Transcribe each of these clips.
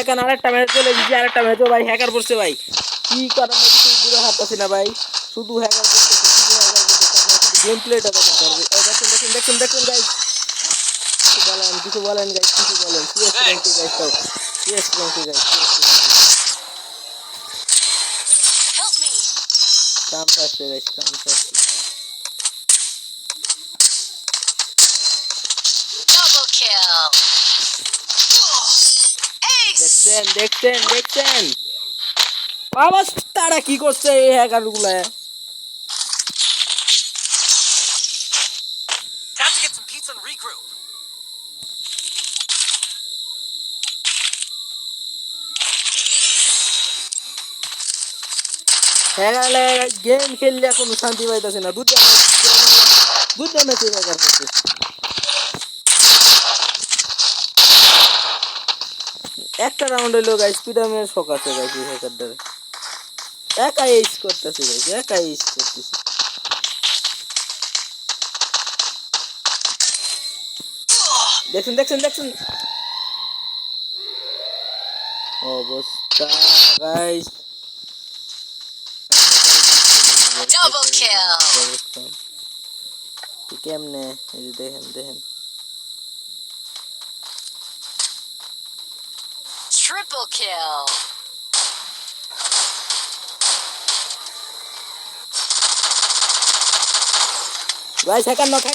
এখন আরেকটা ম্যাচ চলে গেছে, আরেকটা ম্যাচও ভাই হ্যাকার পড়ছে ভাই, কি করার মধ্যে কিছু বুঝে হাঁটতেছি না ভাই, শুধু হ্যাকার পড়তেছে, শুধু হ্যাকার পড়তেছে। আপনারা শুধু গেম প্লেটা দেখেন, দেখুন গাইস, কিছু বলেন গাইস, কিছু বলেন। সিএস র্যাঙ্কে গাইস, তাও সিএস র্যাঙ্কে গাইস, কাম আসছে গাইস, কাম আসছে। দেখছেন অবস্থাটা কি করছে এই হ্যাকার গুলা। গেম খেললে কোনো শান্তি পাইতেছে না, দুটা ম্যাচে হ্যাকার করছে। একটা রাউন্ড হইলো গাইস, স্পিডামের শখ আছে গাইস এই হ্যাকারটার, একাই এইস করতেছে গাইস, একাই এইস করতেছে। দেখছেন অবস্থা গাইস, ডাবল কিল। কেমনে এই যে দেখেন ট্রিপল কিল। Guys hacker knock.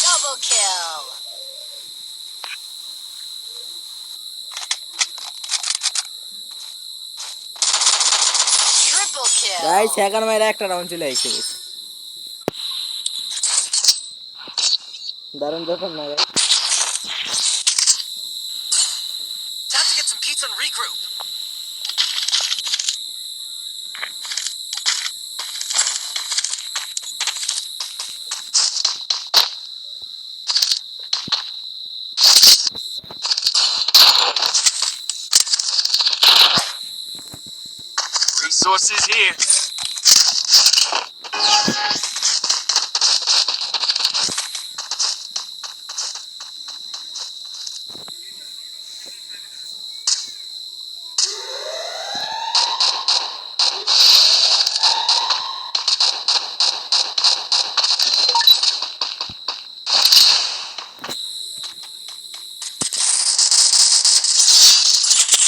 Double kill. Triple kill. Guys hacker মাইরা একটা রাউন্ড চলে আইছে গাইস, দারুণ ব্যাপার না guys. Time to get some pizza and regroup. Resources here.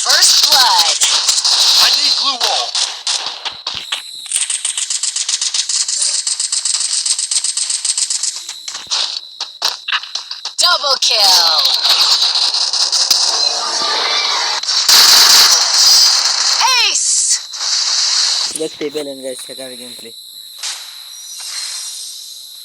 First blood. I need glue wall. Double kill. Ace. দেখতেই পেলেন guys hacker game play.